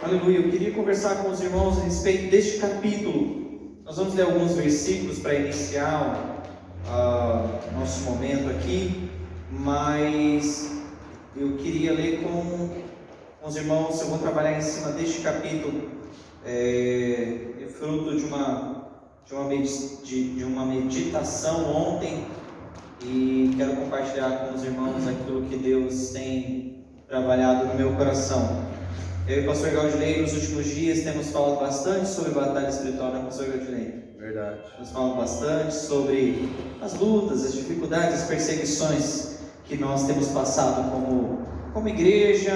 Aleluia, eu queria conversar com os irmãos a respeito deste capítulo. Nós vamos ler alguns versículos para iniciar nosso momento aqui, mas eu queria ler com os irmãos. Eu vou trabalhar em cima deste capítulo, fruto de uma meditação ontem, e quero compartilhar com os irmãos aquilo que Deus tem trabalhado no meu coração. Eu e o pastor Galdinei, nos últimos dias, temos falado bastante sobre batalha espiritual, né, pastor Galdinei? Verdade. Temos falado bastante sobre as lutas, as dificuldades, as perseguições que nós temos passado como igreja,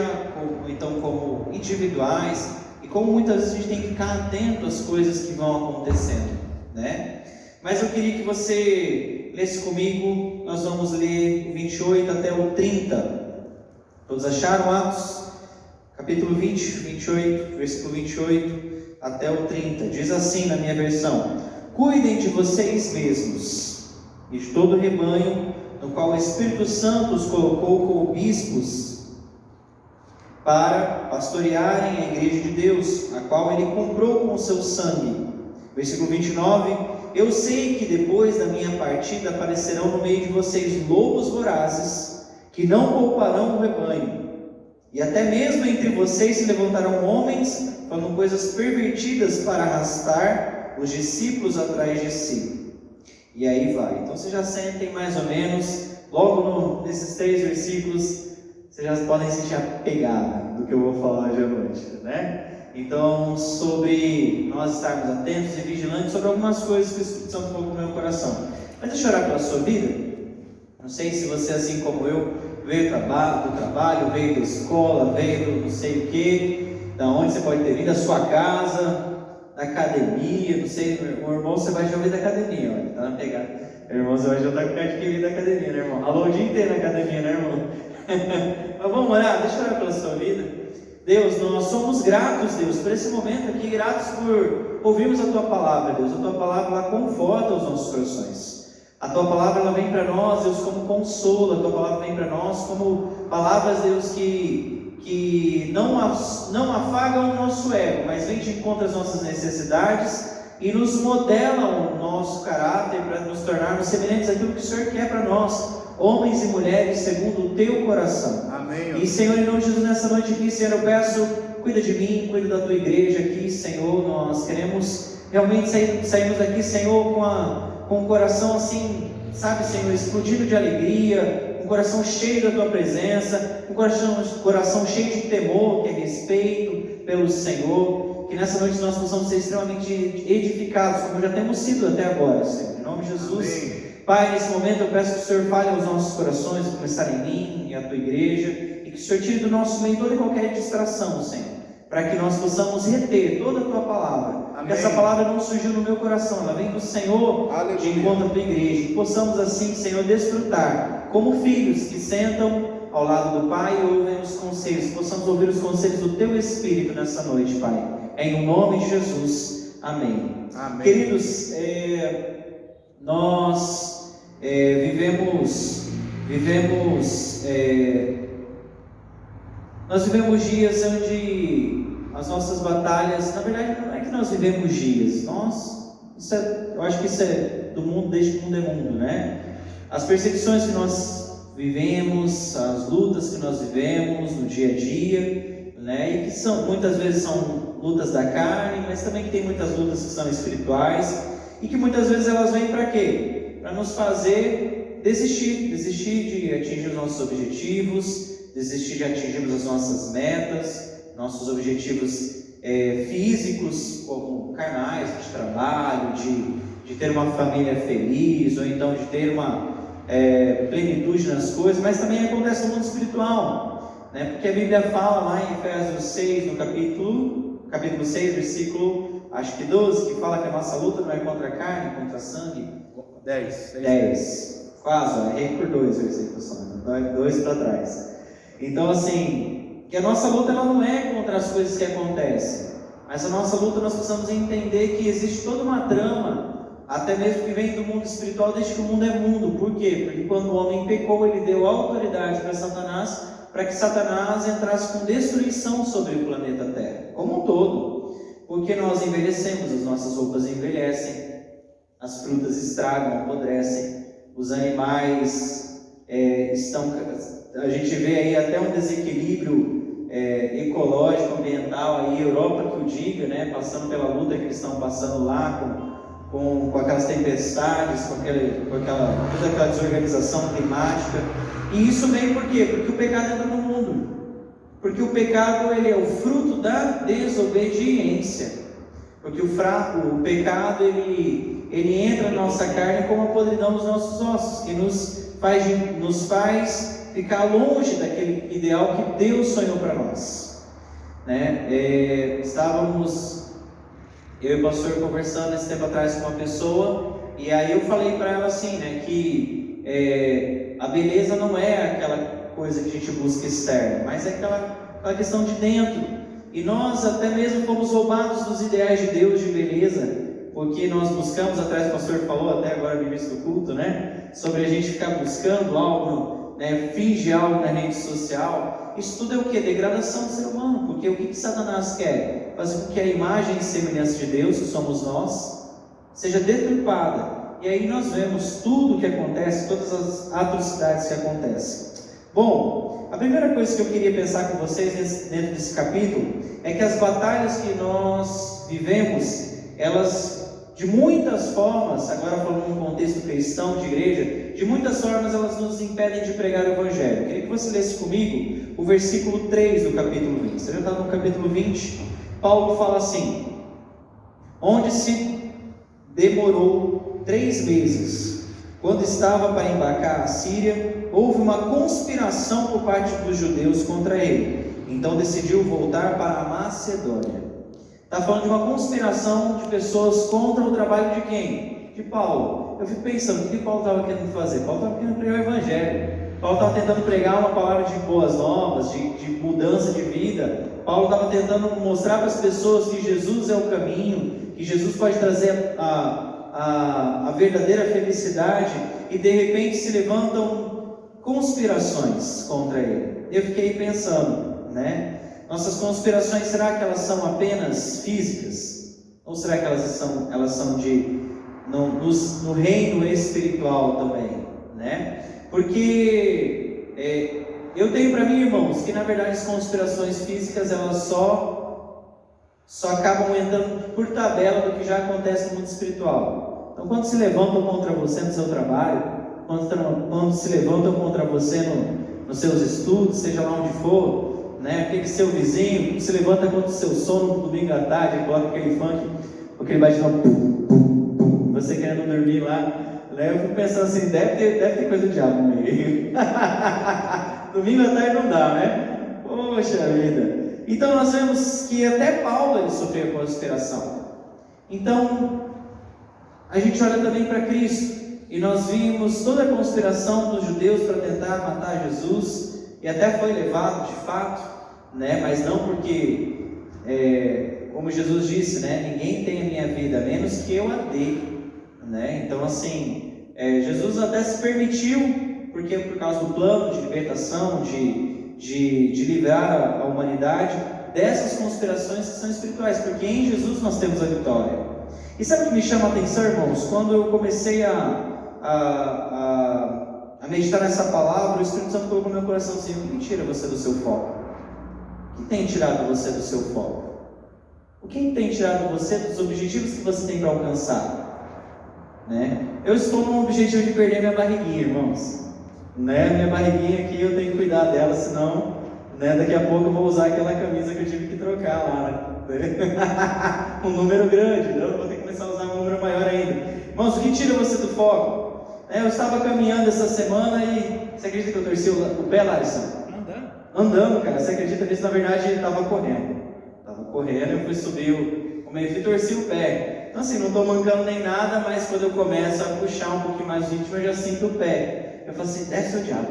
como individuais, e como muitas vezes a gente tem que ficar atento às coisas que vão acontecendo, né? Mas eu queria que você lesse comigo. Nós vamos ler o 28 até o 30. Todos acharam? Atos? Capítulo 28, versículo 28 até o 30, diz assim na minha versão: cuidem de vocês mesmos e de todo o rebanho, no qual o Espírito Santo os colocou como bispos, para pastorearem a igreja de Deus, a qual ele comprou com o seu sangue. Versículo 29, eu sei que depois da minha partida aparecerão no meio de vocês lobos vorazes, que não pouparão o rebanho. E até mesmo entre vocês se levantarão homens falando coisas pervertidas para arrastar os discípulos atrás de si. E aí vai. Então vocês já sentem mais ou menos, logo nesses 3 versículos, vocês já podem sentir a pegada do que eu vou falar hoje à noite, né? Então, sobre nós estarmos atentos e vigilantes sobre algumas coisas que o Espírito Santo colocou no meu coração. Mas deixa eu orar pela sua vida. Não sei se você, assim como eu, veio do trabalho, veio da escola, veio do não sei o que, da onde você pode ter vindo, da sua casa, da academia, não sei, meu irmão, você vai já vir da academia, olha, tá na pegada. Meu irmão, você vai já estar com cara de que vir da academia, né, irmão? Alô, o dia inteiro na academia, né, irmão? Mas vamos orar, deixa eu orar pela sua vida. Deus, nós somos gratos, Deus, por esse momento aqui, gratos por ouvirmos a Tua Palavra, Deus. A Tua Palavra, ela conforta os nossos corações. A Tua Palavra, ela vem para nós, Deus, como consolo. A Tua Palavra vem para nós como palavras, Deus, que não afagam o nosso ego, mas vem de encontro às nossas necessidades e nos modelam o nosso caráter para nos tornarmos semelhantes àquilo que o Senhor quer para nós, homens e mulheres segundo o Teu coração. Amém. E Senhor, em nome de Jesus, nessa noite aqui, Senhor, eu peço, cuida de mim, cuida da Tua igreja aqui, Senhor. Nós queremos realmente sairmos daqui, Senhor, com o coração assim, sabe, Senhor, explodido de alegria, um coração cheio da Tua presença, um coração cheio de temor, que é respeito pelo Senhor. Que nessa noite nós possamos ser extremamente edificados, como já temos sido até agora, Senhor, em nome de Jesus. Amém. Pai, nesse momento eu peço que o Senhor fale aos nossos corações, a começar em mim e a Tua igreja, e que o Senhor tire do nosso meio toda e qualquer distração, Senhor, para que nós possamos reter toda a Tua palavra. Amém. Que essa palavra não surgiu no meu coração, ela vem do Senhor. Aleluia. De encontro à Tua igreja, que possamos assim, Senhor, desfrutar como filhos que sentam ao lado do Pai e ouvem os conselhos, que possamos ouvir os conselhos do Teu Espírito nessa noite, Pai, em nome de Jesus, amém. Amém. Queridos, nós vivemos dias onde as nossas batalhas, na verdade não é que nós vivemos dias, eu acho que isso é do mundo, desde que o mundo é mundo, né? As perseguições que nós vivemos, as lutas que nós vivemos no dia a dia, né? E que muitas vezes são lutas da carne, mas também que tem muitas lutas que são espirituais, e que muitas vezes elas vêm para quê? Para nos fazer desistir de atingir os nossos objetivos, desistir de atingirmos as nossas metas, nossos objetivos físicos, como carnais, de trabalho, de ter uma família feliz, ou então de ter uma plenitude nas coisas, mas também acontece no mundo espiritual, né? Porque a Bíblia fala lá em Efésios 6, no capítulo 6, versículo, acho que 12, que fala que a nossa luta não é contra a carne, contra a sangue. 10, quase, errei por 2 versículos só, 2 para trás. Então assim, que a nossa luta ela não é contra as coisas que acontecem, mas a nossa luta nós precisamos entender que existe toda uma trama, até mesmo que vem do mundo espiritual, desde que o mundo é mundo. Por quê? Porque quando o homem pecou, ele deu autoridade para Satanás para que Satanás entrasse com destruição sobre o planeta Terra, como um todo. Porque nós envelhecemos, as nossas roupas envelhecem, as frutas estragam, apodrecem, os animais estão... A gente vê aí até um desequilíbrio ecológico, ambiental, aí Europa que o diga, né? Passando pela luta que eles estão passando lá, com aquelas tempestades, com toda aquela desorganização climática. E isso vem por quê? Porque o pecado entra no mundo. Porque o pecado ele é o fruto da desobediência. Porque o pecado ele entra na nossa carne como a podridão dos nossos ossos, que nos faz ficar longe daquele ideal que Deus sonhou para nós. Né? Estávamos, eu e o pastor, conversando esse tempo atrás com uma pessoa, e aí eu falei para ela assim, né, que a beleza não é aquela coisa que a gente busca externa, mas é aquela questão de dentro. E nós até mesmo fomos roubados dos ideais de Deus de beleza, porque nós buscamos, atrás o pastor falou até agora no início do culto, né, sobre a gente ficar buscando algo, né, fingir algo na rede social. Isso tudo é o que? Degradação do ser humano. Porque o que Satanás quer? Fazer com que a imagem e semelhança de Deus, que somos nós, seja deturpada. E aí nós vemos tudo o que acontece, todas as atrocidades que acontecem. Bom, a primeira coisa que eu queria pensar com vocês dentro desse capítulo é que as batalhas que nós vivemos, elas de muitas formas, agora falando num contexto cristão, de igreja, de muitas formas elas nos impedem de pregar o Evangelho. Eu queria que você lesse comigo o versículo 3 do capítulo 20. Você já está no capítulo 20? Paulo fala assim: onde se demorou 3 meses, quando estava para embarcar a Síria, houve uma conspiração por parte dos judeus contra ele. Então decidiu voltar para a Macedônia. Está falando de uma conspiração de pessoas contra o trabalho de quem? De Paulo. Eu fico pensando, o que Paulo estava querendo fazer? Paulo estava querendo pregar o Evangelho. Paulo estava tentando pregar uma palavra de boas novas, de mudança de vida. Paulo estava tentando mostrar para as pessoas que Jesus é o caminho, que Jesus pode trazer a verdadeira felicidade, e de repente se levantam conspirações contra ele. Eu fiquei pensando, né? Nossas conspirações, será que elas são apenas físicas? Ou será que elas são no reino espiritual também, né? Porque eu tenho para mim, irmãos, que na verdade as conspirações físicas elas só acabam entrando por tabela do que já acontece no mundo espiritual. Então, quando se levantam contra você no seu trabalho, quando se levantam contra você nos seus estudos, seja lá onde for, né? Aquele seu vizinho se levanta contra o seu sono no domingo à tarde, coloca aquele funk, aquele batidão, você querendo dormir lá, né? Eu fico pensando assim, deve ter coisa do diabo no meio. Domingo à tarde não dá, né? Poxa vida. Então nós vemos que até Paulo ele sofreu conspiração. Então a gente olha também para Cristo, e nós vimos toda a conspiração dos judeus para tentar matar Jesus, e até foi levado de fato, né? Mas não porque, como Jesus disse, né? Ninguém tem a minha vida, a menos que eu a dê, né? Então assim, Jesus até se permitiu, porque por causa do plano de libertação, de livrar a humanidade dessas conspirações que são espirituais, porque em Jesus nós temos a vitória. E sabe o que me chama a atenção, irmãos? Quando eu comecei a meditar nessa palavra, o Espírito Santo colocou no meu coração assim: o que tira você do seu foco? O que tem tirado você do seu foco? O que tem tirado você dos objetivos que você tem para alcançar? Né? Eu estou num objetivo de perder minha barriguinha, irmãos. Né? Minha barriguinha aqui eu tenho que cuidar dela, senão, né, daqui a pouco eu vou usar aquela camisa que eu tive que trocar lá, né? Um número grande, né? Eu vou ter que começar a usar um número maior ainda. Irmãos, o que tira você do foco? Eu estava caminhando essa semana e... Você acredita que eu torci o pé, Larissa? Andando, cara. Você acredita nisso? Na verdade, ele estava correndo. Eu fui subir o meio e torci o pé. Então assim, não estou mancando nem nada, mas quando eu começo a puxar um pouquinho mais o ritmo, eu já sinto o pé. Eu falo assim, deve ser o diabo.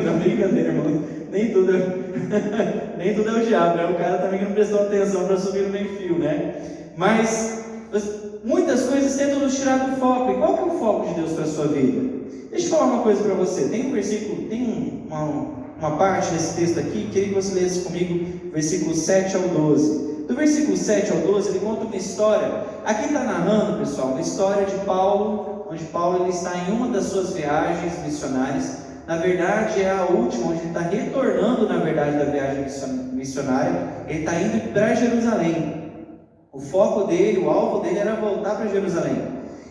Não, brincadeira, irmão. Nem tudo é o diabo, né? O cara também que não prestou atenção para subir no meio-fio, né? Mas muitas coisas tentam nos tirar do foco. E qual que é o foco de Deus para a sua vida? Deixa eu falar uma coisa para você. Tem um versículo, tem uma uma parte desse texto aqui, queria que você lesse comigo versículos 7 ao 12. Do versículo 7 ao 12, ele conta uma história. Aqui está narrando, pessoal, uma história de Paulo, onde Paulo ele está em uma das suas viagens missionárias. Na verdade, é a última, onde ele está retornando, na verdade, da viagem missionária. Ele está indo para Jerusalém. O foco dele, o alvo dele era voltar para Jerusalém.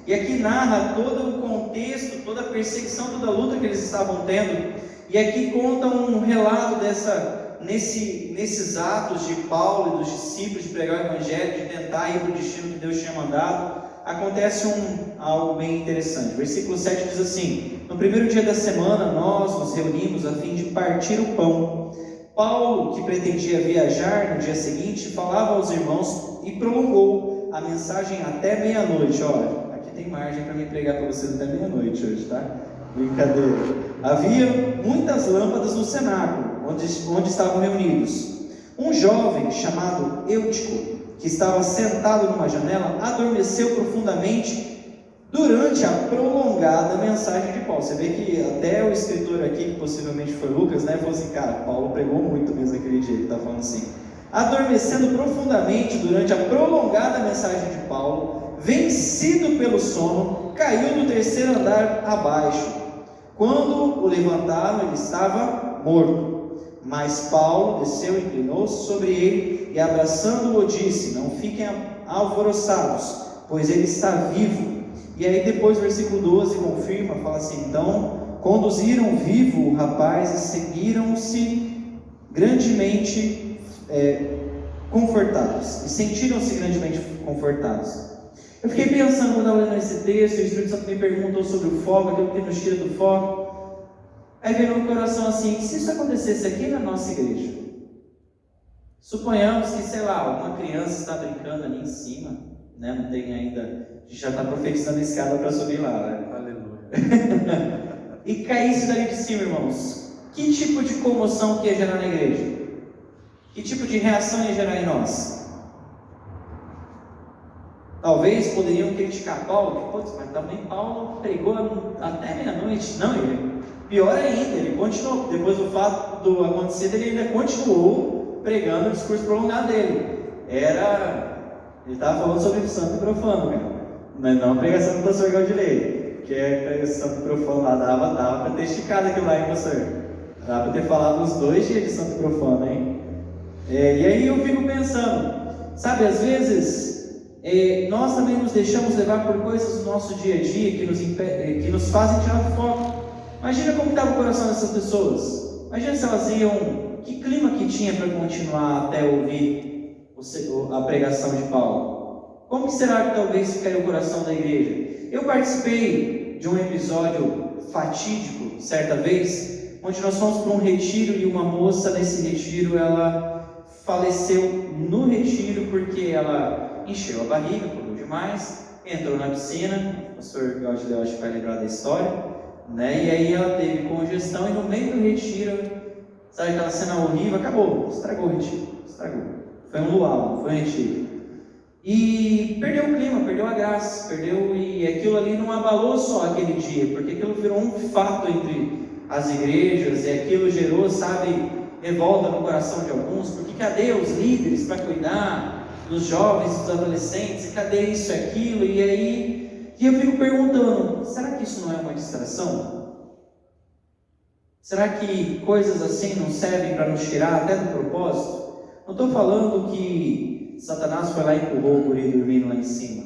E aqui narra todo o contexto, toda a perseguição, toda a luta que eles estavam tendo. E aqui conta um relato nesses atos de Paulo e dos discípulos de pregar o Evangelho, de tentar ir para o destino que Deus tinha mandado. Acontece algo bem interessante. Versículo 7 diz assim: no primeiro dia da semana, nós nos reunimos a fim de partir o pão. Paulo, que pretendia viajar no dia seguinte, falava aos irmãos e prolongou a mensagem até meia-noite. Olha, aqui tem margem para me pregar para vocês até meia-noite hoje, tá? Brincadeira. Havia muitas lâmpadas no cenáculo, onde estavam reunidos. Um jovem chamado Eutico, que estava sentado numa janela, adormeceu profundamente durante a prolongada mensagem de Paulo. Você vê que até o escritor aqui, que possivelmente foi Lucas, falou assim: cara, Paulo pregou muito mesmo aquele dia. Ele está falando assim: adormecendo profundamente durante a prolongada mensagem de Paulo, vencido pelo sono, caiu do terceiro andar abaixo. Quando o levantaram, ele estava morto. Mas Paulo desceu, inclinou-se sobre ele e, abraçando-o, disse: não fiquem alvoroçados, pois ele está vivo. E aí depois o versículo 12 confirma, fala assim: então conduziram vivo o rapaz e seguiram-se grandemente confortados, e sentiram-se grandemente confortados. Eu fiquei pensando quando eu lendo esse texto, o Espírito Santo me perguntou sobre o foco, aquilo que nos tira do foco. Aí veio no meu coração assim: se isso acontecesse aqui na nossa igreja, suponhamos que, sei lá, alguma criança está brincando ali em cima, não tem ainda, a gente já está profetizando a escada para subir lá, Aleluia. E caísse dali de cima, irmãos, que tipo de comoção que ia gerar na igreja? Que tipo de reação ia gerar em nós? Talvez poderiam criticar Paulo, mas também Paulo pregou até meia-noite. Não, pior ainda, ele continuou. Depois do fato do acontecido, ele ainda continuou pregando o discurso prolongado dele. Ele estava falando sobre santo e profano, cara. Mas não a pregação do pastor Galdilei, que é santo e profano lá, dava para ter esticado aquilo lá, hein, pastor? Dava para ter falado uns 2 dias de santo e profano, hein? E aí eu fico pensando, sabe, às vezes nós também nos deixamos levar por coisas do nosso dia a dia que nos fazem tirar o foco. Imagina como estava o coração dessas pessoas. Imagina se elas iam, que clima que tinha para continuar até ouvir a pregação de Paulo. Como que será que talvez ficaria o coração da igreja? Eu participei de um episódio fatídico certa vez, onde nós fomos para um retiro e uma moça nesse retiro, ela faleceu no retiro porque ela encheu a barriga, comeu demais, entrou na piscina. O pastor Galdilei, acho que vai lembrar da história, E aí ela teve congestão e no meio do retiro, sabe aquela cena horrível, acabou, estragou o retiro, foi um luau, foi um retiro, e perdeu o clima, perdeu a graça, e aquilo ali não abalou só aquele dia, porque aquilo virou um fato entre as igrejas, e aquilo gerou, revolta no coração de alguns, porque cadê os líderes para cuidar dos jovens, dos adolescentes, cadê isso e aquilo? E eu fico perguntando, será que isso não é uma distração? Será que coisas assim não servem para nos tirar até do propósito? Não estou falando que Satanás foi lá e empurrou o guri dormindo lá em cima,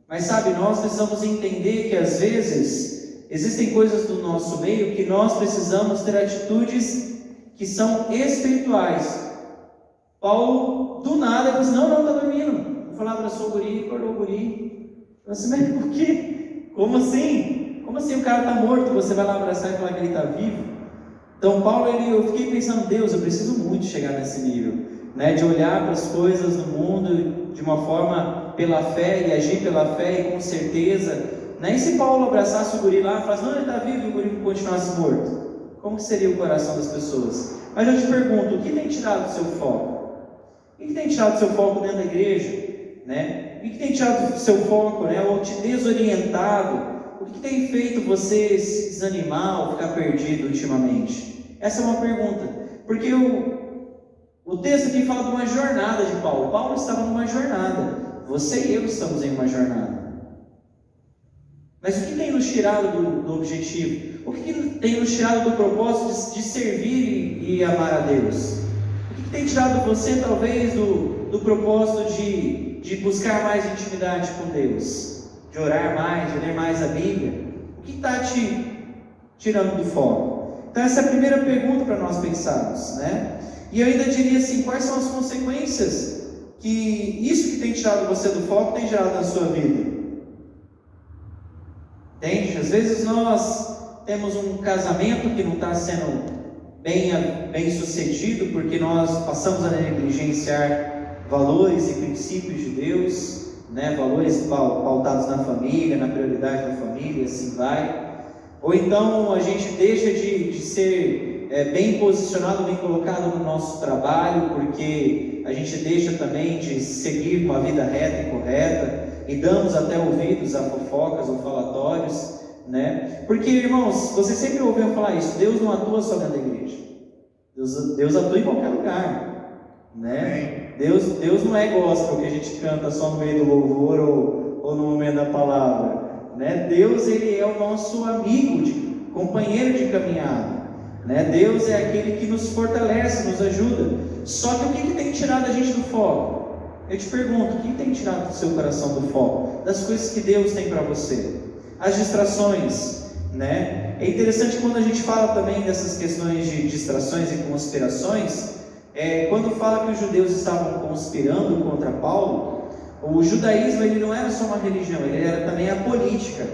mas sabe, nós precisamos entender que às vezes existem coisas do nosso meio que nós precisamos ter atitudes que são espirituais. Paulo, do nada, falou assim: não, está dormindo. Eu falava, abraçou o guri, acordou o guri. Eu falei assim: mas por quê? Como assim? Como assim o cara está morto, você vai lá abraçar e falar que ele está vivo? Então Paulo, eu fiquei pensando: Deus, eu preciso muito chegar nesse nível, de olhar para as coisas do mundo de uma forma pela fé e agir pela fé e com certeza. E se Paulo abraçasse o guri lá e falasse: não, ele está vivo, e o guri continuasse morto? Como que seria o coração das pessoas? Mas eu te pergunto, o que tem tirado do seu foco? O que tem tirado do seu foco dentro da igreja? O que tem tirado do seu foco, ou te desorientado? O que tem feito você se desanimar ou ficar perdido ultimamente? Essa é uma pergunta, porque o texto aqui fala de uma jornada de Paulo. Paulo estava numa jornada, você e eu estamos em uma jornada. Mas o que tem nos tirado do objetivo? O que tem nos tirado do propósito de servir e amar a Deus? O que tem tirado você, talvez, do propósito de buscar mais intimidade com Deus? De orar mais, de ler mais a Bíblia? O que está te tirando do foco? Então essa é a primeira pergunta para nós pensarmos, né? E eu ainda diria assim, quais são as consequências que isso que tem tirado você do foco tem gerado na sua vida? Entende? Às vezes nós temos um casamento que não está sendo bem sucedido porque nós passamos a negligenciar valores e princípios de Deus, né? Valores pautados na família, na prioridade da família, assim vai. Ou então a gente deixa de ser bem posicionado, bem colocado no nosso trabalho, porque a gente deixa também de seguir uma vida reta e correta, e damos até ouvidos a fofocas ou falatórios, né? Porque, irmãos, você sempre ouviu falar isso, Deus não atua só dentro da igreja, Deus atua em qualquer lugar, né? Deus não é gospel que a gente canta só no meio do louvor ou no momento da palavra, né? Deus, Ele é o nosso amigo, companheiro de caminhada, né? Deus é aquele que nos fortalece, nos ajuda. Só que o que tem tirado a gente do foco? Eu te pergunto, o que tem tirado do seu coração do foco? Das coisas que Deus tem para você? As distrações, né? É interessante quando a gente fala também dessas questões de distrações e conspirações, quando fala que os judeus estavam conspirando contra Paulo, o judaísmo ele não era só uma religião, ele era também a política.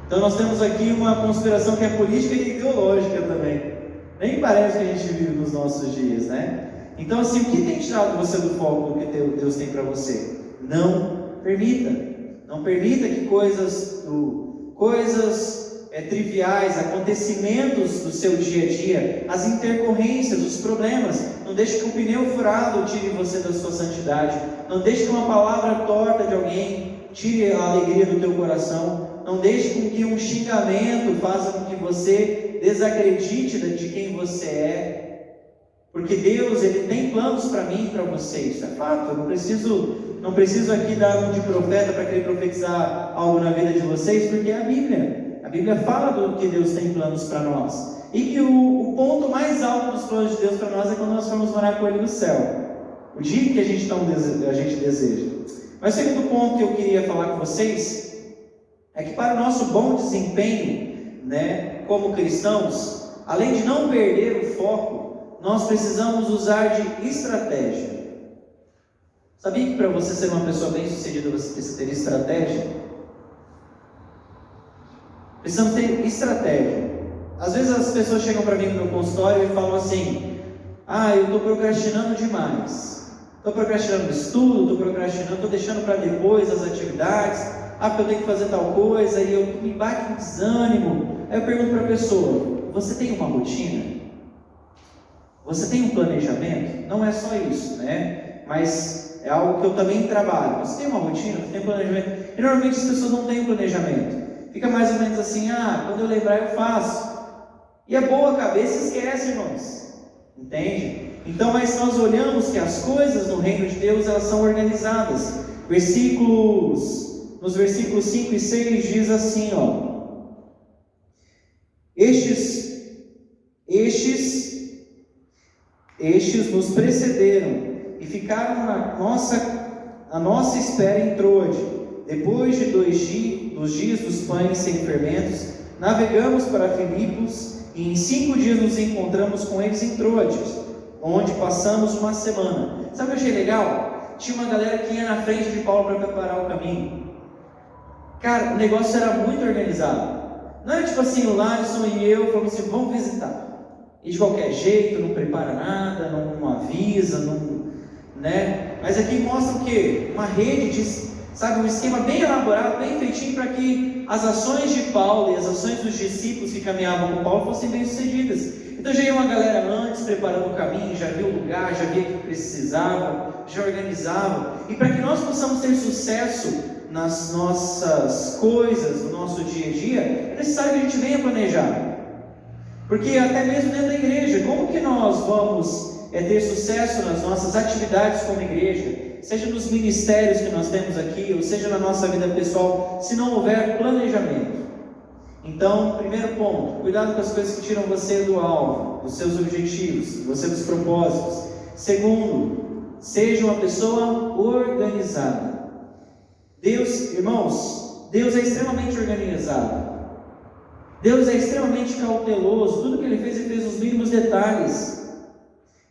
Então nós temos aqui uma conspiração que é política e ideológica também. Nem parece que a gente vive nos nossos dias, né? Então assim, o que tem tirado você do foco do que Deus tem para você? Não permita que coisas triviais, acontecimentos do seu dia a dia, as intercorrências, os problemas, não deixe que um pneu furado tire você da sua santidade, não deixe que uma palavra torta de alguém tire a alegria do teu coração, não deixe com que um xingamento faça com que você desacredite de quem você é, porque Deus, Ele tem planos para mim e para você, isso é fato. Eu não preciso aqui dar um de profeta para querer profetizar algo na vida de vocês, porque é a Bíblia fala do que Deus tem planos para nós, e que o ponto mais alto dos planos de Deus para nós é quando nós formos morar com Ele no céu, o dia que a gente deseja. Mas o segundo ponto que eu queria falar com vocês é que para o nosso bom desempenho, né, como cristãos, além de não perder o foco, nós precisamos usar de estratégia. Sabia que para você ser uma pessoa bem sucedida você precisa ter estratégia? Precisamos ter estratégia. Às vezes as pessoas chegam para mim no meu consultório e falam assim: eu estou procrastinando demais, estou procrastinando o estudo, estou procrastinando, estou deixando para depois as atividades, porque eu tenho que fazer tal coisa, e eu me bate um desânimo. Aí eu pergunto para a pessoa: você tem uma rotina? Você tem um planejamento? Não é só isso, né? Mas é algo que eu também trabalho. Você tem uma rotina? Você tem um planejamento? E normalmente as pessoas não têm um planejamento. Fica mais ou menos assim: quando eu lembrar eu faço. E a boa cabeça esquece, irmãos. Entende? Então, mas nós olhamos que as coisas no reino de Deus, elas são organizadas. Nos versículos 5 e 6 diz assim, Estes nos precederam e ficaram a nossa espera em Troade. Depois de dos dias dos pães sem fermentos, navegamos para Filipos e em 5 dias nos encontramos com eles em Troade, onde passamos uma semana. Sabe o que eu achei legal? Tinha uma galera que ia na frente de Paulo para preparar o caminho. Cara, o negócio era muito organizado. Não era tipo assim, o Larson e eu falamos assim: vamos visitar. E de qualquer jeito, não prepara nada, não avisa, né? Mas aqui mostra o quê? Uma rede um esquema bem elaborado, bem feitinho, para que as ações de Paulo e as ações dos discípulos que caminhavam com Paulo fossem bem sucedidas. Então já ia uma galera antes preparando o caminho, já via o lugar, já via o que precisava, já organizava. E para que nós possamos ter sucesso nas nossas coisas, no nosso dia a dia, é necessário que a gente venha planejar. Porque até mesmo dentro da igreja, como que nós vamos ter sucesso nas nossas atividades como igreja, seja nos ministérios que nós temos aqui, ou seja na nossa vida pessoal, se não houver planejamento? Então, primeiro ponto, cuidado com as coisas que tiram você do alvo, dos seus objetivos, você dos propósitos. Segundo, seja uma pessoa organizada. Deus, irmãos, Deus é extremamente organizado. Deus é extremamente cauteloso. Tudo que Ele fez nos mínimos detalhes.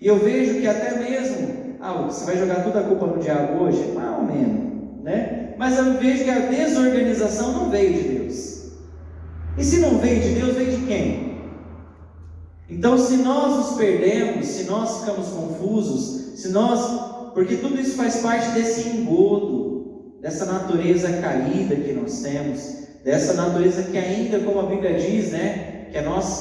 E eu vejo que até mesmo, você vai jogar toda a culpa no diabo hoje? Mais ou menos, né? Mas eu vejo que a desorganização não veio de Deus. E se não veio de Deus, veio de quem? Então, se nós nos perdemos, se nós ficamos confusos, porque tudo isso faz parte desse engodo, dessa natureza caída que nós temos, dessa natureza que ainda, como a Bíblia diz, né,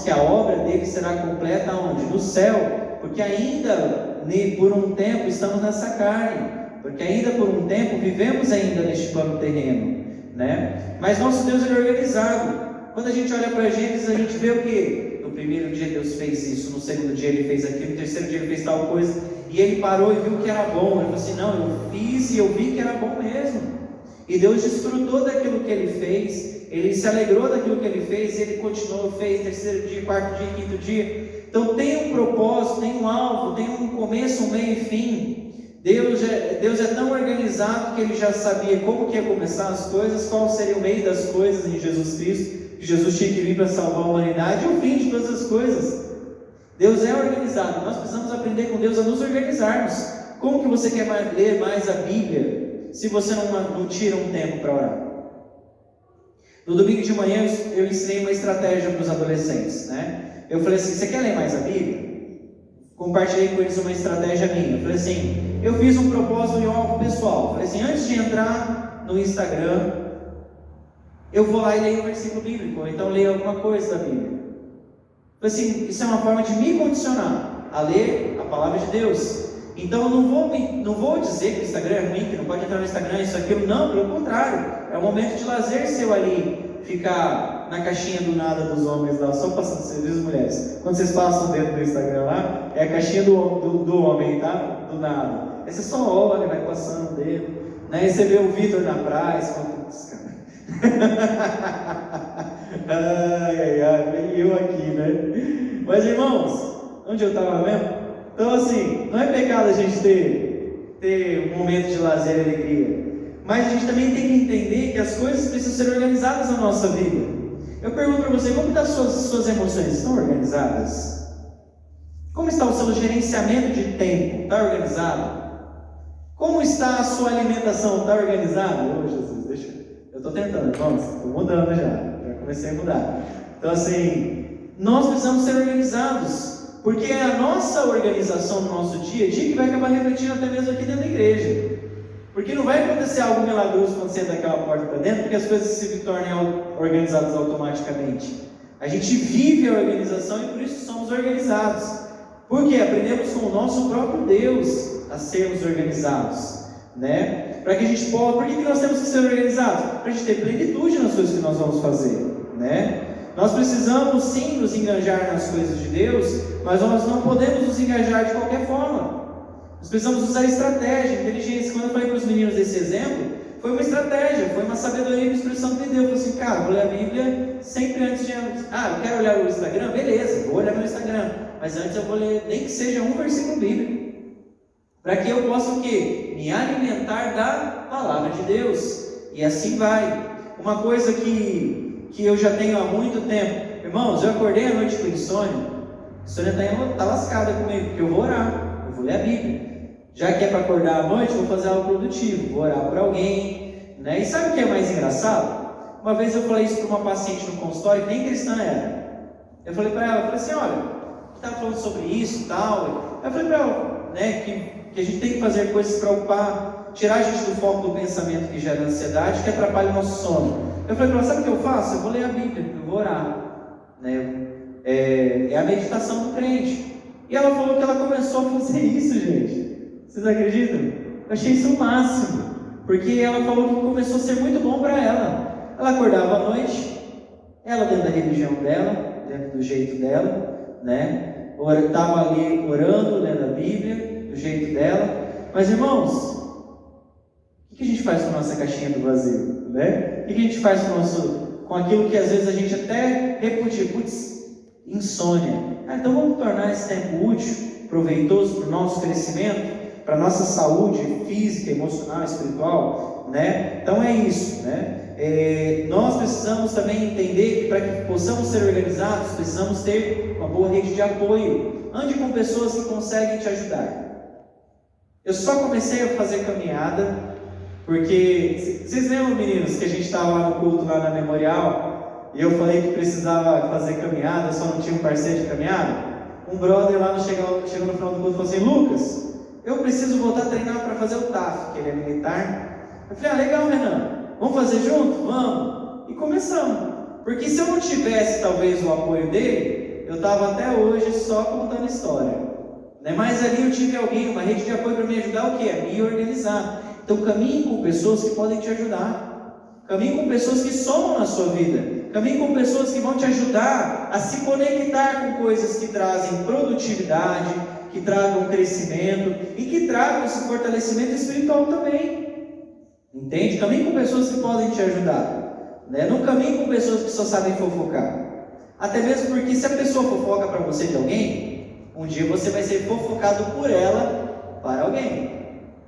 que a obra dele será completa onde? No céu, porque ainda por um tempo estamos nessa carne, porque ainda por um tempo vivemos ainda neste plano terreno, né? Mas nosso Deus ele é organizado. Quando a gente olha para Gênesis, a gente vê o quê? No primeiro dia Deus fez isso, no segundo dia Ele fez aquilo, no terceiro dia Ele fez tal coisa, e Ele parou e viu que era bom. Ele falou assim, não, eu fiz e eu vi que era bom mesmo. E Deus desfrutou daquilo que Ele fez, Ele se alegrou daquilo que Ele fez, e Ele continuou, fez terceiro dia, quarto dia, quinto dia. Então tem um propósito, tem um alvo, tem um começo, um meio e fim. Deus é tão organizado que Ele já sabia como que ia começar as coisas, qual seria o meio das coisas em Jesus Cristo, que Jesus tinha que vir para salvar a humanidade, e o fim de todas as coisas. Deus é organizado, nós precisamos aprender com Deus a nos organizarmos. Como que você quer ler mais a Bíblia, se você não tira um tempo para orar? No domingo de manhã eu ensinei uma estratégia para os adolescentes, né? Eu falei assim, você quer ler mais a Bíblia? Compartilhei com eles uma estratégia minha. Eu falei assim, eu fiz um propósito e um alvo pessoal. Eu falei assim, antes de entrar no Instagram, eu vou lá e leio um versículo bíblico, ou então leio alguma coisa da Bíblia. Eu falei assim, isso é uma forma de me condicionar a ler a palavra de Deus. Então eu não vou dizer que o Instagram é ruim, que não pode entrar no Instagram, isso, aquilo, não, pelo contrário. É um momento de lazer seu ali, ficar na caixinha do nada dos homens lá, só passando serviço, mulheres. Quando vocês passam dentro do Instagram lá, é a caixinha do homem, tá? Do nada. Aí você só olha, vai passando o dedo, né? Aí você vê o Vitor na praia, você fala, putz, cara. Ai, eu aqui, né? Mas irmãos, onde eu estava mesmo? Então assim, não é pecado a gente ter um momento de lazer e alegria, mas a gente também tem que entender que as coisas precisam ser organizadas na nossa vida. Eu pergunto para você, como estão suas emoções? Estão organizadas? Como está o seu gerenciamento de tempo? Está organizado? Como está a sua alimentação? Está organizada? Oh Jesus, eu estou tentando, irmãos, estou mudando já comecei a mudar. Então assim, nós precisamos ser organizados, porque é a nossa organização no nosso dia a dia que vai acabar refletindo até mesmo aqui dentro da igreja. Porque não vai acontecer algo milagroso quando você entra daquela porta para dentro, porque as coisas se tornem organizadas automaticamente. A gente vive a organização e por isso somos organizados. Porque aprendemos com o nosso próprio Deus a sermos organizados, né? Para que a gente possa. Por que nós temos que ser organizados? Para a gente ter plenitude nas coisas que nós vamos fazer, né? Nós precisamos sim nos engajar nas coisas de Deus, mas nós não podemos nos engajar de qualquer forma. Nós precisamos usar estratégia, inteligência. Quando eu falei para os meninos desse exemplo, foi uma estratégia, foi uma sabedoria e uma expressão que me deu. Eu falei assim, cara, vou ler a Bíblia sempre antes de... eu quero olhar o Instagram? Beleza, vou olhar meu Instagram. Mas antes eu vou ler, nem que seja um versículo bíblico. Para que eu possa o quê? Me alimentar da palavra de Deus. E assim vai. Uma coisa que eu já tenho há muito tempo. Irmãos, eu acordei à noite com insônia. A insônia está lascada comigo, porque eu vou orar, eu vou ler a Bíblia. Já que é para acordar à noite, vou fazer algo produtivo, vou orar por alguém, né? E sabe o que é mais engraçado? Uma vez eu falei isso para uma paciente no consultório, que nem cristã era. Eu falei para ela, eu falei assim, olha, você estava falando sobre isso e tal. Eu falei para ela, né, que a gente tem que fazer coisas para ocupar, tirar a gente do foco do pensamento que gera ansiedade, que atrapalha o nosso sono. Eu falei para ela, sabe o que eu faço? Eu vou ler a Bíblia, eu vou orar, né? É a meditação do crente. E ela falou que ela começou a fazer isso, gente. Vocês acreditam? Eu achei isso o máximo, porque ela falou que começou a ser muito bom para ela. Ela acordava à noite, ela dentro da religião dela, dentro do jeito dela, né? Estava ali orando, lendo a Bíblia, do jeito dela. Mas, irmãos, o que a gente faz com a nossa caixinha do vazio, né? O que a gente faz com aquilo que às vezes a gente até repudia? Putz, insônia. Então vamos tornar esse tempo útil, proveitoso para o nosso crescimento, para a nossa saúde física, emocional, espiritual, né? Então é isso, né? Nós precisamos também entender que para que possamos ser organizados, precisamos ter uma boa rede de apoio. Ande com pessoas que conseguem te ajudar. Eu só comecei a fazer caminhada porque, vocês lembram, meninos, que a gente estava lá no culto, lá na Memorial, e eu falei que precisava fazer caminhada, só não tinha um parceiro de caminhada? Um brother lá chegou no final do culto e falou assim: Lucas, eu preciso voltar a treinar para fazer o TAF, que ele é militar. Eu falei: legal, Renan, vamos fazer junto? Vamos. E começamos. Porque se eu não tivesse talvez o apoio dele, eu estava até hoje só contando história, né? Mas ali eu tive alguém, uma rede de apoio para me ajudar o quê? A me organizar. Então caminhe com pessoas que podem te ajudar. Caminhe com pessoas que somam na sua vida. Caminhe com pessoas que vão te ajudar a se conectar com coisas que trazem produtividade, que tragam crescimento e que tragam esse fortalecimento espiritual também. Entende? Caminhe com pessoas que podem te ajudar, né? Não caminhe com pessoas que só sabem fofocar. Até mesmo porque se a pessoa fofoca para você de alguém, um dia você vai ser fofocado por ela para alguém.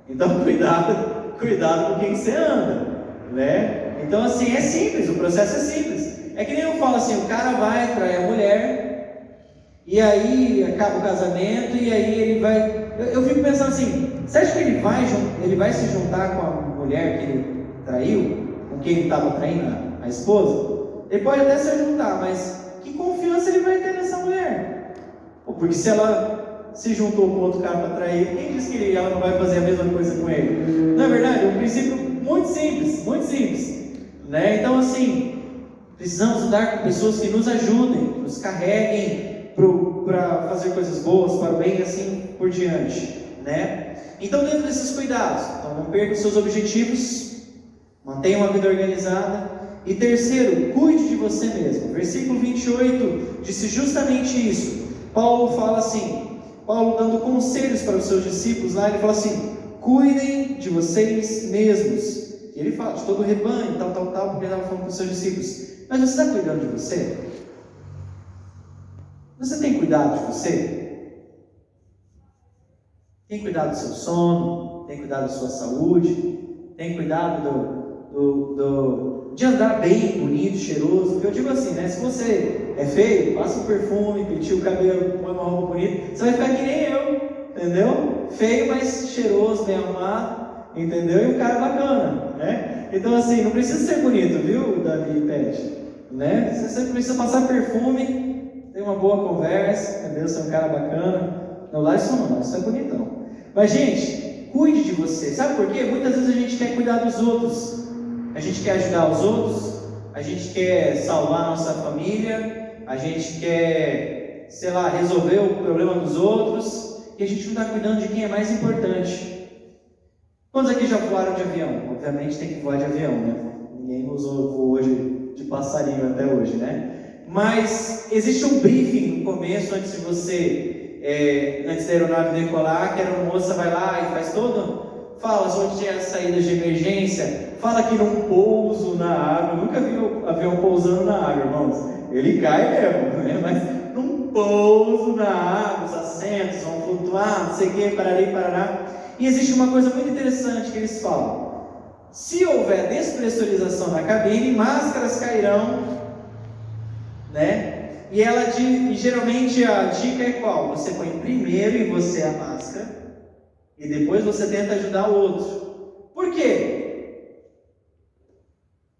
Então cuidado com quem você anda, né? Então assim, é simples, o processo é simples. É que nem eu falo assim, o cara vai trair a mulher, e aí acaba o casamento, e aí ele vai... Eu fico pensando assim, você acha que ele vai se juntar com a mulher que ele traiu? Com quem ele estava traindo a esposa? Ele pode até se juntar, mas que confiança ele vai ter nessa mulher? Porque se ela se juntou com outro cara para trair, quem diz que ela não vai fazer a mesma coisa com ele? Não é verdade? É um princípio muito simples, né? Então assim, precisamos andar com pessoas que nos ajudem, que nos carreguem para fazer coisas boas, para o bem e assim por diante, né? Então dentro desses cuidados, então não perca os seus objetivos, mantenha uma vida organizada. E terceiro, cuide de você mesmo. Versículo 28 disse justamente isso. Paulo fala assim, Paulo dando conselhos para os seus discípulos lá, ele fala assim: cuidem de vocês mesmos. E ele fala de todo o rebanho, tal, porque ele estava falando com os seus discípulos. Mas você está cuidando de você? Você tem cuidado de você? Tem cuidado do seu sono? Tem cuidado da sua saúde? Tem cuidado de andar bem, bonito, cheiroso? Porque eu digo assim, né? Se você é feio, passa um perfume, penteia o cabelo, põe uma roupa bonita, você vai ficar que nem eu, entendeu? Feio, mas cheiroso, bem arrumado, entendeu? E um cara bacana, né? Então assim, não precisa ser bonito, viu, Davi e Pet, né? Você precisa passar perfume, ter uma boa conversa, entendeu? Ser um cara bacana. Não, lá isso não, isso é bonitão. Mas gente, cuide de você. Sabe por quê? Muitas vezes a gente quer cuidar dos outros, a gente quer ajudar os outros, a gente quer salvar a nossa família, a gente quer, sei lá, resolver o problema dos outros, e a gente não está cuidando de quem é mais importante. Quantos aqui já voaram de avião? Obviamente tem que voar de avião, né? Ninguém voou hoje de passarinho até hoje, né? Mas existe um briefing no começo, antes de você, antes da aeronave decolar, que a aeromoça vai lá e faz todo, fala onde tem as saídas de emergência, fala que não pouso na água. Eu nunca vi o avião pousando na água, irmãos. Ele cai mesmo, né? Mas não pouso na água, os assentos vão flutuar, não sei o que, parari, parará. E existe uma coisa muito interessante que eles falam: se houver despressurização na cabine, máscaras cairão, né? E geralmente a dica é qual? Você põe primeiro em você a máscara e depois você tenta ajudar o outro. Por quê?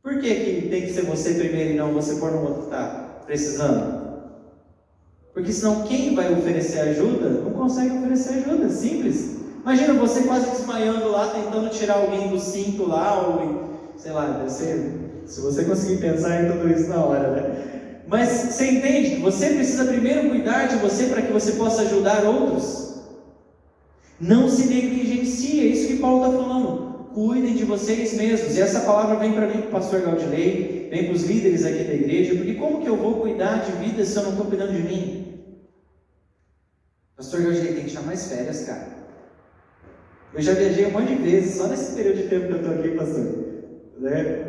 Por que tem que ser você primeiro e não você pôr no outro que está precisando? Porque senão quem vai oferecer ajuda não consegue oferecer ajuda, simples. Imagina você quase desmaiando lá, tentando tirar alguém do cinto lá, ou sei lá, deve ser, se você conseguir pensar em tudo isso na hora, né? Mas você entende que você precisa primeiro cuidar de você para que você possa ajudar outros. Não se negligencie, é isso que Paulo está falando. Cuidem de vocês mesmos. E essa palavra vem para mim, para o pastor Gaudilei, vem para os líderes aqui da igreja, porque como que eu vou cuidar de vida se eu não estou cuidando de mim? Pastor Jorge, tem que tirar mais férias, cara. Eu já viajei um monte de vezes, só nesse período de tempo que eu estou aqui, pastor. Né?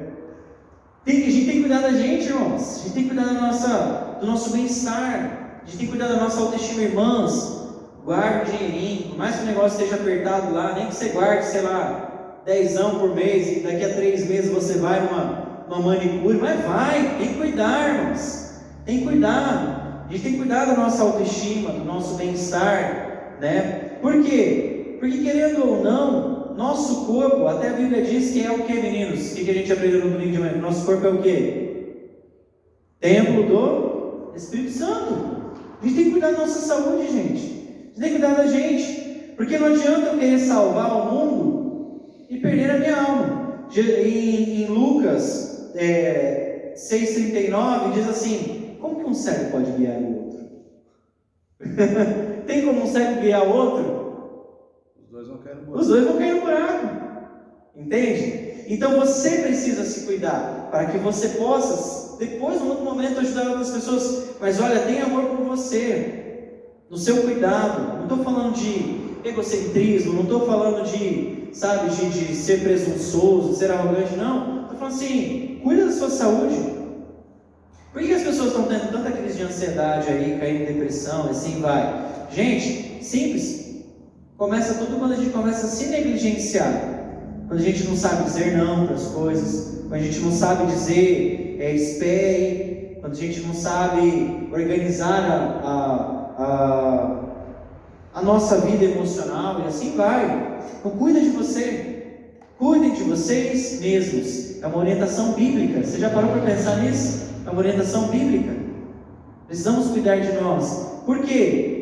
A gente tem que cuidar da gente, irmãos. A gente tem que cuidar do nosso bem-estar. A gente tem que cuidar da nossa autoestima, irmãs. Guarde o dinheirinho, por mais que o negócio esteja apertado lá, nem que você guarde, sei lá, 10 por mês, e daqui a 3 meses você vai numa manicure, mas vai, tem que cuidar, irmãos. Tem que cuidar. A gente tem que cuidar da nossa autoestima, do nosso bem-estar, né? Por quê? Porque querendo ou não, nosso corpo, até a Bíblia diz que é o que, meninos? O que a gente aprendeu no domingo de manhã? Nosso corpo é o quê? Templo do Espírito Santo. A gente tem que cuidar da nossa saúde, gente. A gente tem que cuidar da gente. Porque não adianta eu querer salvar o mundo e perder a minha alma. Em Lucas 6,39 diz assim: como que um cego pode guiar o outro? Tem como um cego guiar o outro? Os dois vão cair no buraco. Entende? Então você precisa se cuidar, para que você possa, depois, em outro momento, ajudar outras pessoas. Mas olha, tenha amor por você, no seu cuidado. Não estou falando de egocentrismo, não estou falando de ser presunçoso, de ser arrogante, não. Estou falando assim, cuida da sua saúde. Por que as pessoas estão tendo tanta crise de ansiedade aí, caindo em depressão, e assim vai? Gente, simples. Começa tudo quando a gente começa a se negligenciar. Quando a gente não sabe dizer não para as coisas, quando a gente não sabe dizer espere, quando a gente não sabe organizar a nossa vida emocional, e assim vai. Então cuida de você, cuidem de vocês mesmos. É uma orientação bíblica. Você já parou para pensar nisso? É uma orientação bíblica. Precisamos cuidar de nós. Por quê?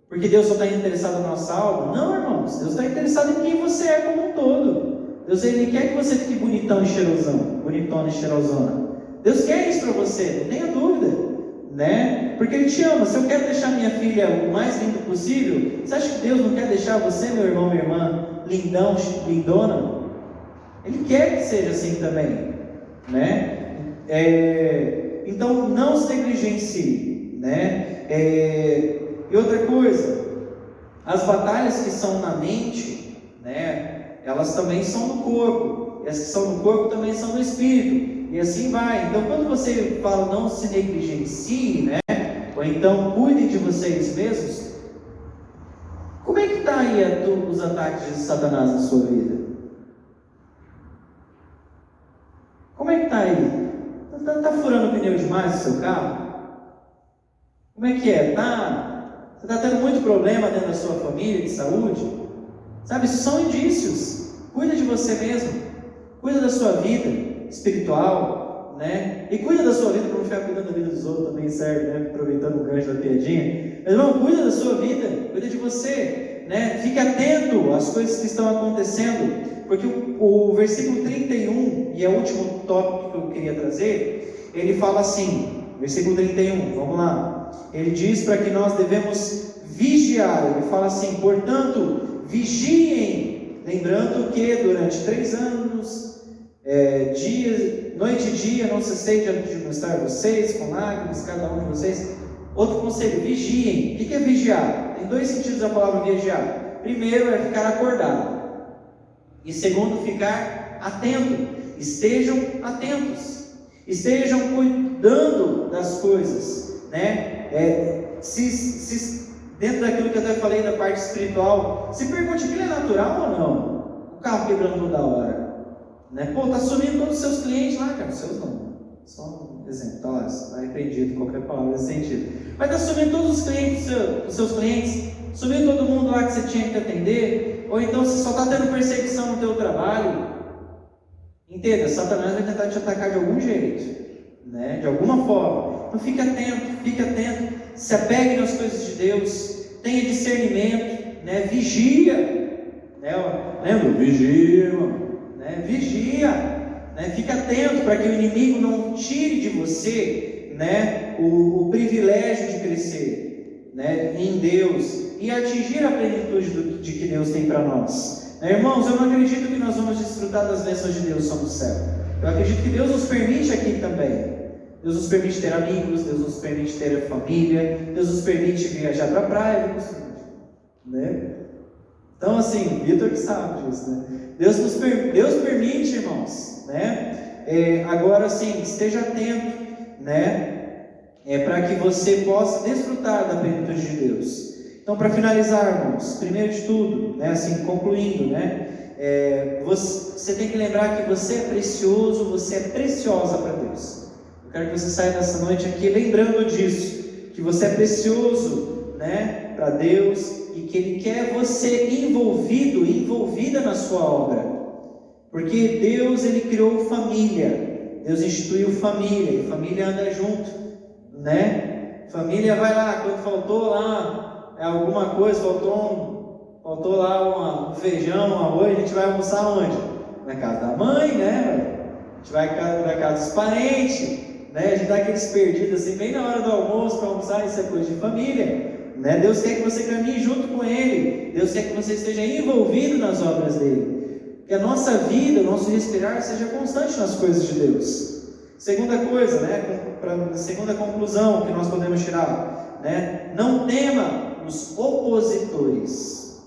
Porque Deus só está interessado na nossa alma? Não, irmãos. Deus está interessado em quem você é como um todo. Deus, Ele quer que você fique bonitão e cheirosão, bonitona e cheirosona. Deus quer isso para você, não tenha dúvida, né? Porque Ele te ama. Se eu quero deixar minha filha o mais lindo possível, você acha que Deus não quer deixar você, meu irmão, minha irmã, lindão, lindona? Ele quer que seja assim também, né? Então, não se negligencie, né? E outra coisa, as batalhas que são na mente, né? Elas também são no corpo, e as que são no corpo também são no espírito, e assim vai. Então, quando você fala não se negligencie, né? Ou então cuidem de vocês mesmos, como é que está aí os ataques de Satanás na sua vida? Como é que está aí? Está furando pneu demais no seu carro? Como é que é? Você está tendo muito problema dentro da sua família, de saúde? Sabe, isso são indícios. Cuida de você mesmo. Cuida da sua vida espiritual, né? E cuida da sua vida, para não ficar cuidando da vida dos outros também, certo, né? Aproveitando o gancho da piadinha. Mas, irmão, cuida da sua vida. Cuida de você, né? Fique atento às coisas que estão acontecendo. Porque o versículo 31, e é o último tópico que eu queria trazer, ele fala assim, versículo 31, vamos lá. Ele diz para que nós devemos vigiar. Ele fala assim: portanto, vigiem, lembrando que durante 3 anos, noite e dia, não cessei de admoestar vocês com lágrimas, cada um de vocês. Outro conselho: vigiem. O que é vigiar? Tem 2 sentidos da palavra vigiar. Primeiro é ficar acordado, e segundo, ficar atento. Estejam atentos, estejam cuidando das coisas, né? Dentro daquilo que eu até falei da parte espiritual, se pergunte: aquilo é natural ou não? O carro quebrando toda hora, né? Pô, tá sumindo todos os seus clientes lá, cara. Os seus não, são exemplares, está repreendido qualquer palavra nesse sentido. Mas tá sumindo todos os clientes, os seus clientes, sumiu todo mundo lá que você tinha que atender, ou então você só está tendo perseguição no teu trabalho. Entenda, Satanás vai tentar te atacar de algum jeito, né? De alguma forma. Então fique atento, se apegue nas coisas de Deus, tenha discernimento, né? Vigia, né? Lembra? Vigia, irmão, né? Vigia, né? Fique atento para que o inimigo não tire de você, né? O privilégio de crescer, né? Em Deus e atingir a plenitude de que Deus tem para nós. Irmãos, eu não acredito que nós vamos desfrutar das bênçãos de Deus só no céu. Eu acredito que Deus nos permite aqui também. Deus nos permite ter amigos, Deus nos permite ter família, Deus nos permite viajar para a praia, né? Então, assim, Vitor que sabe disso, né? Deus permite, irmãos, né? Agora, sim, esteja atento, né? Para que você possa desfrutar da plenitude de Deus. Então, para finalizar, irmãos, primeiro de tudo, né? Assim, concluindo, né? Você tem que lembrar que você é precioso, você é preciosa para Deus. Eu quero que você saia dessa noite aqui lembrando disso, que você é precioso, né, para Deus, e que Ele quer você envolvida na sua obra, porque Deus, Ele criou família, Deus instituiu família, e família anda junto, né? Família vai lá, quando faltou lá alguma coisa, faltou lá um feijão, um arroz, a gente vai almoçar onde? Na casa da mãe, né? A gente vai na casa dos parentes, né? A gente dá aqueles perdidos assim, bem na hora do almoço para almoçar, isso é coisa de família, né? Deus quer que você caminhe junto com Ele, Deus quer que você esteja envolvido nas obras dEle, que a nossa vida, o nosso respirar seja constante nas coisas de Deus. Segunda coisa, né? Segunda conclusão que nós podemos tirar, né? Não tema os opositores,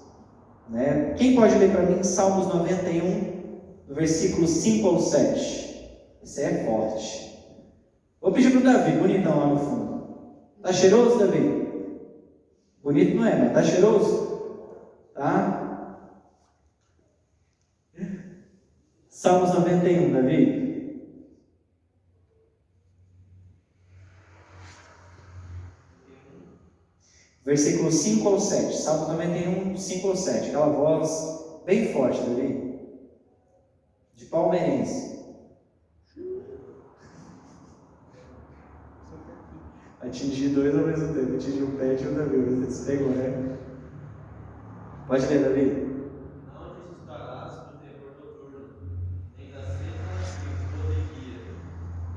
né? Quem pode ler para mim Salmos 91, do versículo 5 ao 7? Isso é forte. Vou pedir para o Davi, bonitão lá no fundo. Tá cheiroso, Davi? Bonito não é, mas tá cheiroso? Tá? Salmos 91, Davi. Versículo 5 ao 7. Salmos 91, 5 ao 7. Aquela voz bem forte, Davi. De palmeirense. Atingir dois ao mesmo tempo, atingir o pé e o Davi, você pegou, né? Pode ler, Davi. Não te assustarás com o terror noturno, nem da seta que explode guia,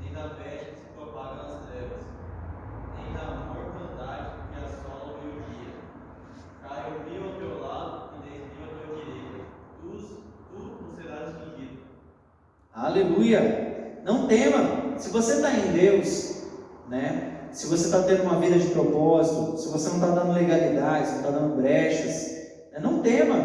nem da peste que se propaga nas trevas, nem da mortandade que assola o meio-dia. Cai o rio ao teu lado e 10.000 à tua direita, tu não serás atingido. Aleluia! Não tema, se você está em Deus, né? Se você está tendo uma vida de propósito, se você não está dando legalidade, se não está dando brechas, né? Não tema,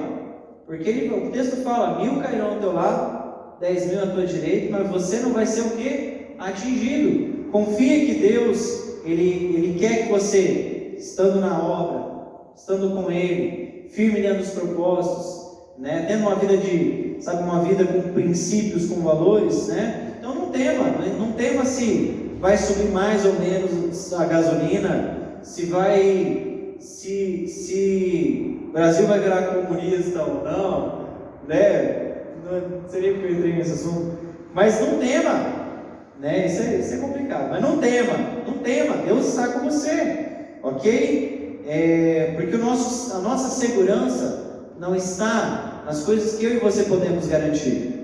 porque o texto fala, 1.000 cairão ao teu lado, 10.000 à tua direita, mas você não vai ser o quê? Atingido. Confia que Deus, Ele quer que você, estando na obra, estando com Ele, firme dentro dos propósitos, né? Tendo uma vida uma vida com princípios, com valores, né? Então não tema se vai subir mais ou menos a gasolina, se o Brasil vai virar comunista ou não, né? Não seria que eu entrei nesse assunto, mas não tema, né? Isso é complicado, mas não tema, Deus está com você, ok? Porque a nossa segurança não está nas coisas que eu e você podemos garantir.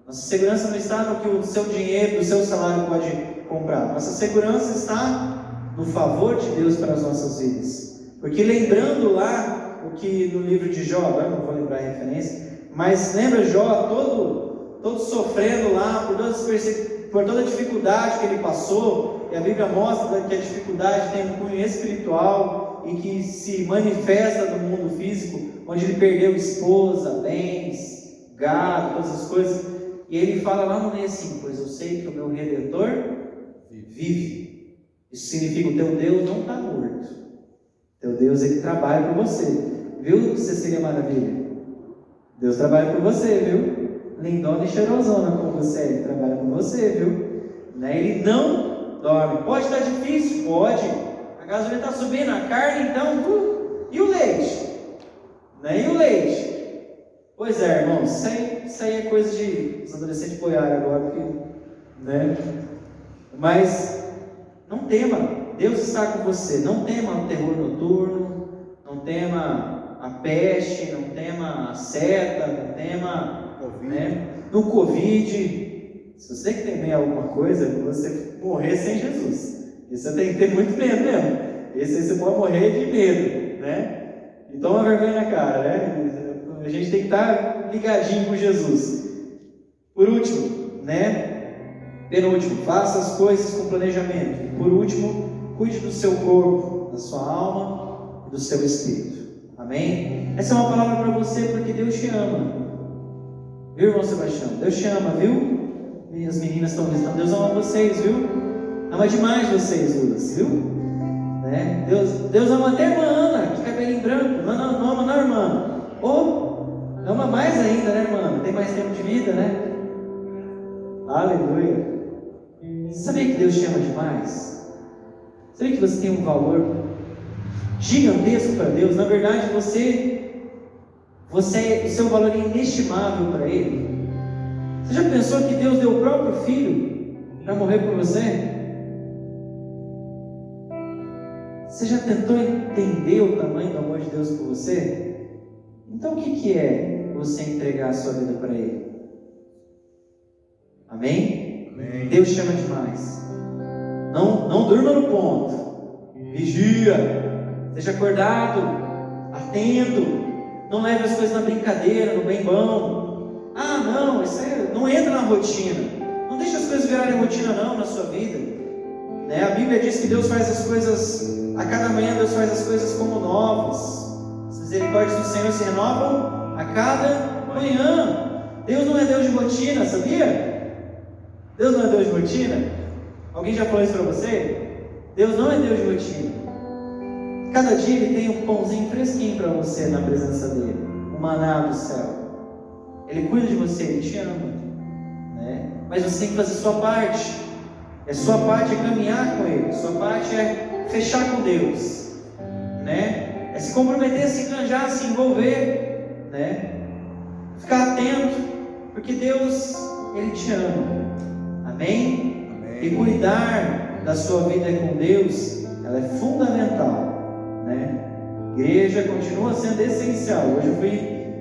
Nossa segurança não está no que o seu dinheiro, o seu salário pode comprar. Nossa segurança está no favor de Deus para as nossas vidas. Porque lembrando lá o que no livro de Jó, agora não vou lembrar a referência, mas lembra Jó todo sofrendo lá por toda a dificuldade que ele passou, e a Bíblia mostra que a dificuldade tem um cunho espiritual e que se manifesta no mundo físico, onde ele perdeu esposa, bens, gado, todas essas coisas. E ele fala lá no meio assim, pois eu sei que o meu Redentor vive. Isso significa que o teu Deus não está morto. Teu Deus, Ele trabalha por você. Viu que você seria maravilha? Deus trabalha por você, viu? Lindona e cheirosona como você é, Ele trabalha por você, viu? Né? Ele não dorme. Pode estar difícil? Pode. A gasolina está subindo, a carne então, e o leite? Né? E o leite? Pois é, irmãos, isso aí é coisa de os adolescentes boiarem agora, porque, né? Mas não tema, Deus está com você. Não tema o terror noturno, não tema a peste, não tema a seta, não tema né, no Covid. Se você que temer alguma coisa, você morrer sem Jesus. Isso você tem que ter muito medo mesmo. Esse aí você pode morrer de medo, né? Então uma vergonha na cara, né? A gente tem que estar ligadinho com Jesus. Por último, né? Penúltimo, faça as coisas com planejamento. E por último, cuide do seu corpo, da sua alma e do seu espírito. Amém? Essa é uma palavra para você porque Deus te ama. Viu, irmão Sebastião? Deus te ama, viu? E as meninas estão visitando. Deus ama vocês, viu? Ama demais vocês, Lucas, viu? Né? Deus ama até a irmã Ana, de cabelinho branco. Não ama não, irmã? Ou ama mais ainda, né, irmã? Tem mais tempo de vida, né? Aleluia. Sabia que Deus te ama demais? Sabia que você tem um valor gigantesco para Deus? Na verdade, o seu valor é inestimável para Ele. Você já pensou que Deus deu o próprio Filho para morrer por você? Você já tentou entender o tamanho do amor de Deus por você? Então o que é você entregar a sua vida para Ele? Amém? Amém. Deus te ama demais. Não durma no ponto. Vigia. Seja acordado, atento. Não leve as coisas na brincadeira, no bem bom. Não, isso não entra na rotina. Não deixe as coisas virarem rotina não na sua vida. Né? A Bíblia diz que Deus faz as coisas, a cada manhã Deus faz as coisas como novas. As misericórdias do Senhor se renovam a cada manhã. Deus não é Deus de rotina, sabia? Deus não é Deus de rotina? Alguém já falou isso para você? Deus não é Deus de rotina. Cada dia Ele tem um pãozinho fresquinho para você na presença dEle, um maná do céu. Ele cuida de você, Ele te ama, né? Mas você tem que fazer a sua parte. A sua parte é caminhar com Ele, a sua parte é fechar com Deus, né? É se comprometer, se enganjar, se envolver, né? Ficar atento, porque Deus, Ele te ama. Amém? Amém. E cuidar da sua vida com Deus, ela é fundamental, né? Igreja continua sendo essencial.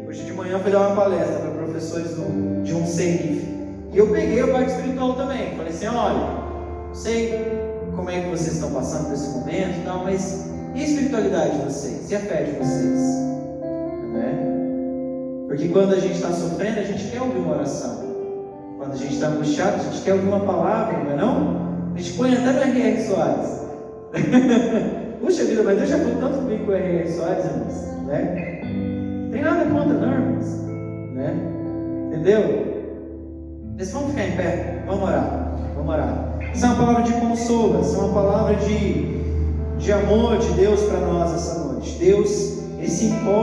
Hoje de manhã eu fui dar uma palestra para professores de um CENIF. E eu peguei a parte espiritual também. Falei assim, olha, não sei como é que vocês estão passando por esse momento e tal, mas e a espiritualidade de vocês? E a fé de vocês? Né? Porque quando a gente está sofrendo, a gente quer ouvir uma oração. Quando a gente está angustiado, a gente quer ouvir uma palavra, não é não? A gente põe até no R.R. Soares. Puxa vida, mas Deus já falou tanto comigo com o R.R. Soares, irmãos, né? Não tem nada contra não, irmãos, né? Entendeu? Mas vamos ficar em pé, vamos orar. Essa é uma palavra de consolo, essa é uma palavra de amor de Deus para nós essa noite. Deus, Ele se importa.